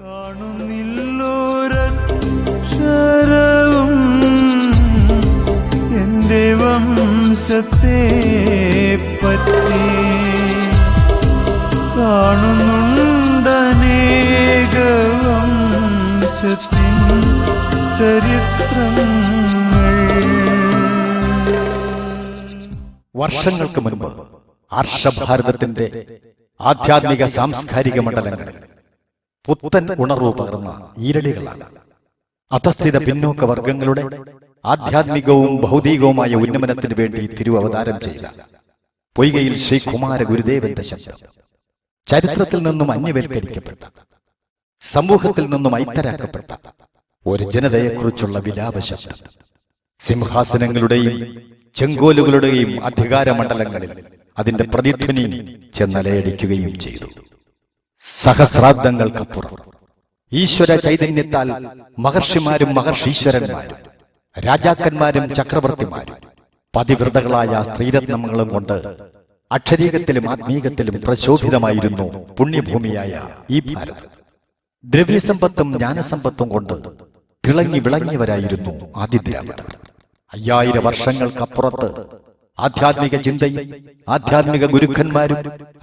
കാണുന്നില്ലോരക്ഷരവും എൻ്റെ വംശത്തെ പറ്റി, കാണുന്നുണ്ടനേക വംശത്തിൻ ചരിത്രങ്ങൾ. വർഷങ്ങൾക്ക് മുൻപ് ആർഷഭാരതത്തിന്റെ ആധ്യാത്മിക സാംസ്കാരിക മണ്ഡലങ്ങളിൽ പുത്തൻ ഉണർവ് പകർന്ന ഈരടികളാണ് അധസ്ഥിത പിന്നോക്ക വർഗങ്ങളുടെ ആധ്യാത്മികവും ഭൗതികവുമായ ഉന്നമനത്തിന് വേണ്ടി തിരുവവതാരം ചെയ്ത പൊയ്കയിൽ ശ്രീ കുമാര ഗുരുദേവന്റെ ശബ്ദം. ചരിത്രത്തിൽ നിന്നും അന്യവൽക്കരിക്കപ്പെട്ട, സമൂഹത്തിൽ നിന്നും ഐത്തരാക്കപ്പെട്ട ഒരു ജനതയെക്കുറിച്ചുള്ള വിലാപ ശബ്ദം സിംഹാസനങ്ങളുടെയും ചെങ്കോലുകളുടെയും അധികാരമണ്ഡലങ്ങളിൽ അതിന്റെ പ്രതിധ്വനി ചെന്നലയടിക്കുകയും ചെയ്തു. സഹസ്രാബ്ദങ്ങൾക്കപ്പുറം ഈശ്വര ചൈതന്യത്താൽ മഹർഷിമാരും മഹർഷീശ്വരന്മാരും രാജാക്കന്മാരും ചക്രവർത്തിമാരും പതിവ്രതകളായ സ്ത്രീരത്നങ്ങളും കൊണ്ട് അക്ഷരീകത്തിലും ആത്മീകത്തിലും പ്രശോഭിതമായിരുന്നു പുണ്യഭൂമിയായ ഈ ഭാരതം. ദ്രവ്യസമ്പത്തും ജ്ഞാനസമ്പത്തും കൊണ്ട് തിളങ്ങി വിളങ്ങിയവരായിരുന്നു ആദിദ്രാവിഡർ. 5000 വർഷങ്ങൾക്കപ്പുറത്ത് ആധ്യാത്മിക ചിന്തയും ആധ്യാത്മിക ഗുരുക്കന്മാരും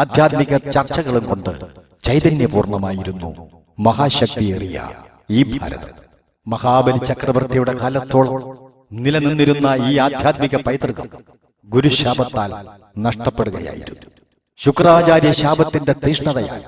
ആധ്യാത്മിക ചർച്ചകളും കൊണ്ട് ചൈതന്യപൂർണമായിരുന്നു മഹാശക്തിയേറിയ ഈ ഭാരതം. മഹാബലി ചക്രവർത്തിയുടെ കാലത്തോളം നിലനിന്നിരുന്ന ഈ ആധ്യാത്മിക പൈതൃകം ഗുരുശാപത്താൽ നഷ്ടപ്പെടുകയായിരുന്നു. ശുക്രാചാര്യ ശാപത്തിന്റെ തീഷ്ണതയാൽ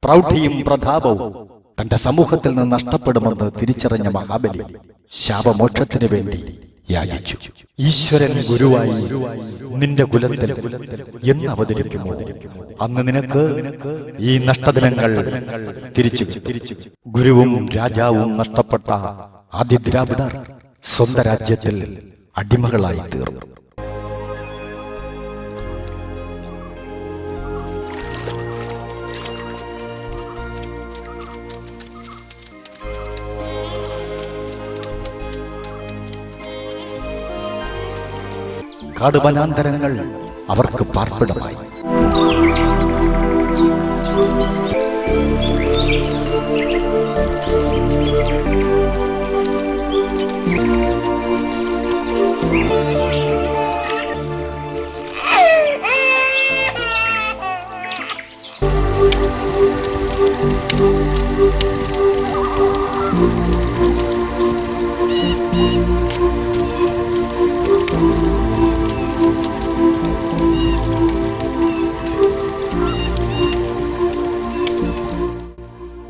പ്രൗഢിയും പ്രതാപവും തന്റെ സമൂഹത്തിൽ നിന്ന് നഷ്ടപ്പെടുമെന്ന് തിരിച്ചറിഞ്ഞ മഹാബലി ശാപമോക്ഷത്തിന് വേണ്ടി യാചിച്ചു. ഈശ്വരൻ ഗുരുവായി നിന്റെ കുലത്തിൽ എന്ന് അവതരിക്കുമോ അന്ന് നിനക്ക് ഈ നഷ്ടദിനങ്ങൾ തിരിച്ചു. ഗുരുവും രാജാവും നഷ്ടപ്പെട്ട ആദിദ്രാവിഡർ സ്വന്തം രാജ്യത്തിൽ അടിമകളായി തീർന്നു. കാടുവനാന്തരങ്ങൾ അവർക്ക് പാർപ്പിടമായി.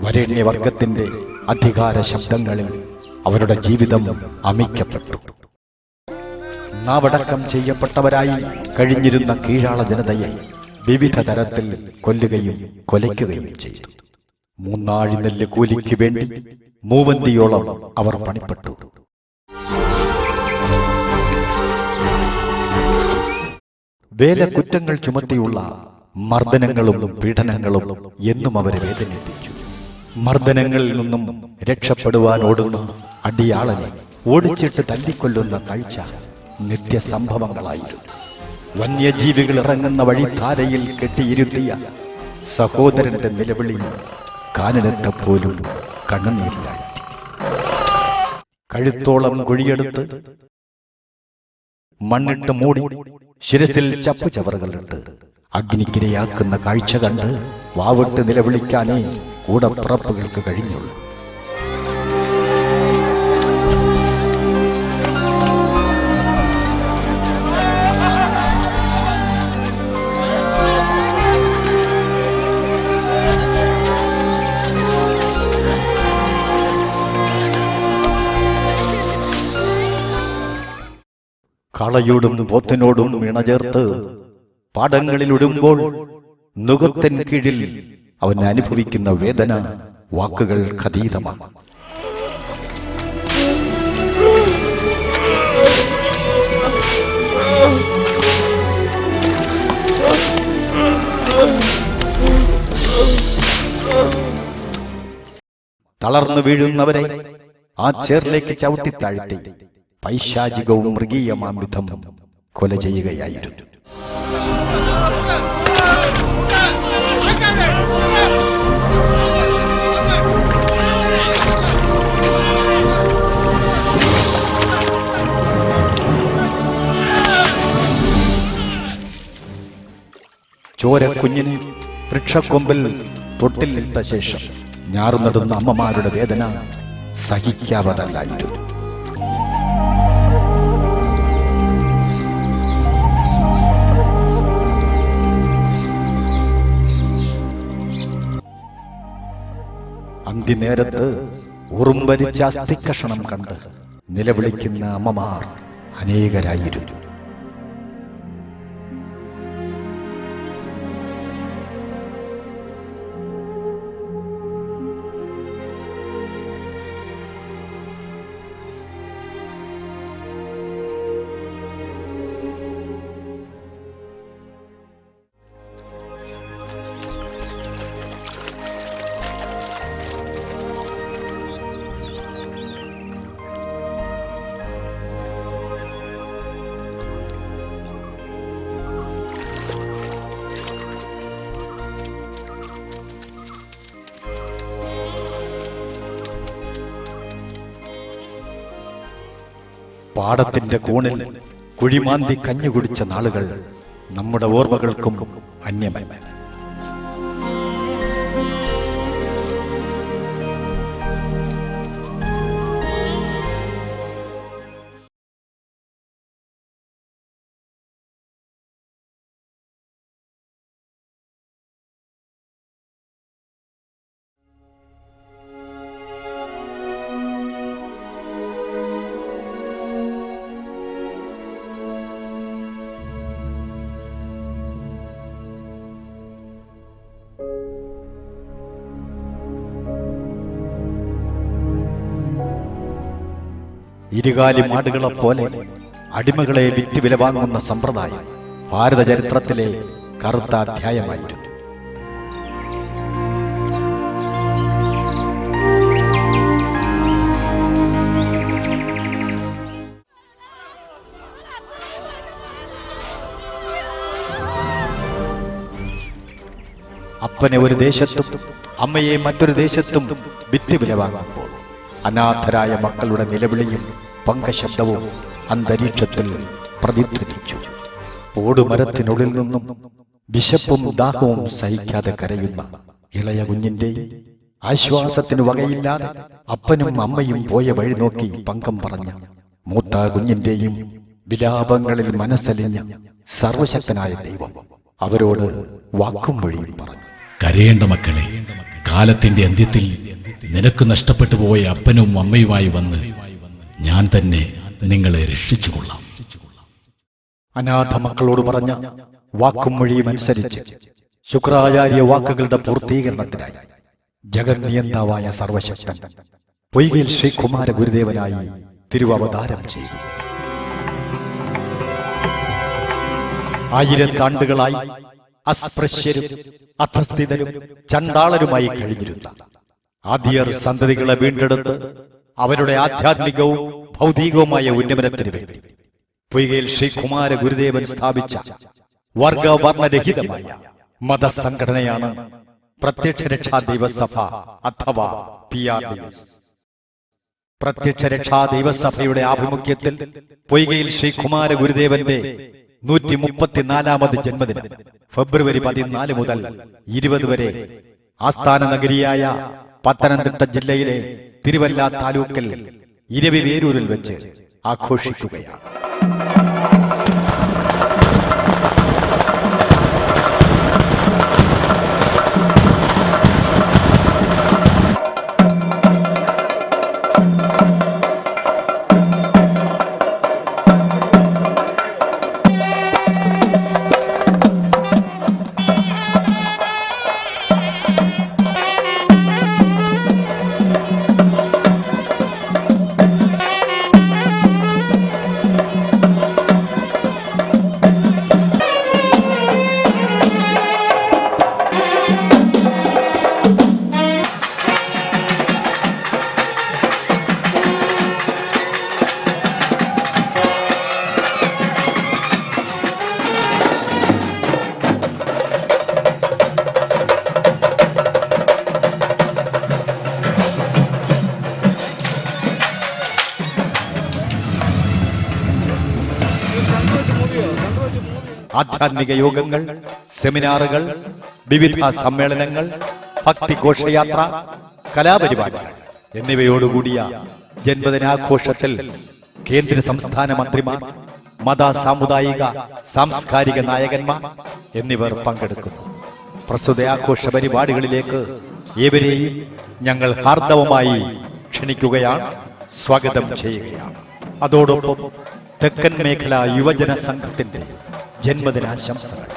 വരേണ്യവർഗത്തിന്റെ അധികാര ശബ്ദങ്ങളിൽ അവരുടെ ജീവിതം അമിക്കപ്പെട്ടു. നാവടക്കം ചെയ്യപ്പെട്ടവരായി കഴിഞ്ഞിരുന്ന കീഴാള ജനതയെ വിവിധ തരത്തിൽ കൊല്ലുകയും കൊലയ്ക്കുകയും ചെയ്തു. 3 ആഴി നെല്ല് കൂലിക്ക് വേണ്ടി 3 മൂവന്തിയോളം അവർ പണിപ്പെട്ടു. വേലക്കുറ്റങ്ങൾ ചുമത്തിയുള്ള മർദ്ദനങ്ങളും പീഡനങ്ങളും എന്നും അവരെ വേദനിപ്പിച്ചു. മർദ്ദനങ്ങളിൽ നിന്നും രക്ഷപ്പെടുവാൻ ഓടുന്ന അടിയാളനെ ഓടിച്ചിട്ട് തല്ലിക്കൊല്ലുന്ന കാഴ്ച നിത്യസംഭവങ്ങളായിരുന്നു. വന്യജീവികൾ ഇറങ്ങുന്ന വഴിധാരയിൽ കെട്ടിയിരുത്തിയ സഹോദരന്റെ നിലവിളി കാനനത്തെപ്പോലും കണ്ണുനീരിലായി. കഴുത്തോളം കുഴിയെടുത്ത് മണ്ണിട്ട് മൂടി ശിരസിൽ ചപ്പുചവറുകളിട്ട് അഗ്നിക്കിരയാക്കുന്ന കാഴ്ച കണ്ട് വാവിട്ട് നിലവിളിക്കാനേ കൂടപ്പിറപ്പുകൾക്ക് കഴിഞ്ഞുള്ളൂ. കാളയോടും പോത്തിനോടും ഇണചേർത്ത് പാടങ്ങളിൽ ഉടുമ്പോൾ നുകത്തിൻ കീഴിൽ അവൻ അനുഭവിക്കുന്ന വേദന വാക്കുകൾക്കതീതമാണ്. തളർന്നു വീഴുന്നവരെ ആ ചേറിലേക്ക് ചവിട്ടിത്താഴ്ത്തി പൈശാചികവും മൃഗീയമാം വിധം കൊല ചെയ്യുകയായിരുന്നു. ചോരക്കുഞ്ഞിനെ വൃക്ഷക്കൊമ്പിൽ തൊട്ടിലിട്ട ശേഷം ഞാറുനടുന്ന അമ്മമാരുടെ വേദന സഹിക്കാവതല്ലായിരുന്നു. അന്തിനേരത്ത് ഉറുമ്പരിച്ച അസ്ഥിക്കഷണം കണ്ട് നിലവിളിക്കുന്ന അമ്മമാർ അനേകരായിരുന്നു. പാടത്തിന്റെ കൂണിൽ കുഴിമാന്തി കഞ്ഞു കുടിച്ച നാളുകൾ നമ്മുടെ ഓർമ്മകൾക്കും അന്യമല്ല. ഇരുകാലി മാടുകളെപ്പോലെ അടിമകളെ വിറ്റ് വില വാങ്ങുന്ന സമ്പ്രദായം ഭാരത ചരിത്രത്തിലെ കറുത്ത അധ്യായമായിരുന്നു. അപ്പനെ ഒരു ദേശത്തും അമ്മയെ മറ്റൊരു ദേശത്തും വിറ്റ് വില വാങ്ങുമ്പോൾ അനാഥരായ മക്കളുടെ നിലവിളിയും പങ്കശബ്ദവും അന്തരീക്ഷത്തിൽ പ്രതിധ്വനിച്ചു. ഓടുമരത്തിനുള്ളിൽ നിന്നും വിശപ്പും ദാഹവും സഹിക്കാതെ കരയുന്ന ഇളയ കുഞ്ഞിന്റെയും ആശ്വാസത്തിന് വകയില്ലാതെ അപ്പനും അമ്മയും പോയ വഴി നോക്കി പങ്കം പറഞ്ഞ മൂത്ത കുഞ്ഞിന്റെയും വിലാപങ്ങളിൽ മനസ്സലിഞ്ഞ സർവശക്തനായ ദൈവം അവരോട് വാക്കും വഴിയും പറഞ്ഞു. കരയേണ്ട മക്കളെ, കാലത്തിന്റെ അന്ത്യത്തിൽ നിനക്ക് നഷ്ടപ്പെട്ടു പോയ അപ്പനും അമ്മയുമായി വന്ന് ഞാൻ തന്നെ നിങ്ങളെ രക്ഷിച്ചുകൊള്ളാം. അനാഥ മക്കളോട് പറഞ്ഞ വാക്കും വഴിയും അനുസരിച്ച് ശുക്രാചാര്യ വാക്കുകളുടെ പൂർത്തീകരണത്തിനായി ജഗന്നിയന്താവായ സർവശക്തൻ പൊയ്കയിൽ ശ്രീകുമാര ഗുരുദേവനായി തിരുവവതാരം ചെയ്തു. 1000 ആണ്ടുകളായി അസ്പൃശ്യരും അധസ്ഥിതരും ചണ്ടാളരുമായി കഴിഞ്ഞിരുന്ന ആദ്യർ സന്തതികളെ വീണ്ടെടുത്ത് അവരുടെ ആധ്യാത്മികവും ഭൗതികവുമായ ഉന്നമനത്തിനു വേണ്ടി പൊയ്കയിൽ ശ്രീകുമാര ഗുരുദേവൻ സ്ഥാപിച്ച വർഗവർണ്ണരഹിതമായ മതസംഘടനയാണ് പ്രത്യക്ഷ രക്ഷാ ദൈവസഭ അഥവാ PRDS. പ്രത്യക്ഷ രക്ഷാ ദൈവസഭയുടെ ആഭിമുഖ്യത്തിൽ പൊയ്കയിൽ ശ്രീകുമാര ഗുരുദേവന്റെ 134ാമത് ജന്മദിനം ഫെബ്രുവരി 14 മുതൽ 20 വരെ ആസ്ഥാന നഗരിയായ പത്തനംതിട്ട ജില്ലയിലെ തിരുവല്ല താലൂക്കിൽ ഇരവിവേരൂരിൽ വെച്ച് ആഘോഷിക്കുകയാണ്. ആധ്യാത്മിക യോഗങ്ങൾ, സെമിനാറുകൾ, വിവിധ സമ്മേളനങ്ങൾ, ഭക്തിഘോഷയാത്ര, കലാപരിപാടികൾ എന്നിവയോടുകൂടിയ ജന്മദിനാഘോഷത്തിൽ കേന്ദ്ര സംസ്ഥാന മന്ത്രിമാർ, മത, സാമുദായിക, സാംസ്കാരിക നായകന്മാർ എന്നിവർ പങ്കെടുക്കുന്നു. പ്രസ്തുത ആഘോഷ പരിപാടികളിലേക്ക് ഏവരെയും ഞങ്ങൾ ഹാർദവമായി ക്ഷണിക്കുകയാണ്, സ്വാഗതം ചെയ്യുകയാണ്. അതോടൊപ്പം തെക്കൻ മേഖല യുവജന സംഘത്തിന്റെ ജന്മദിനാശംസകൾ.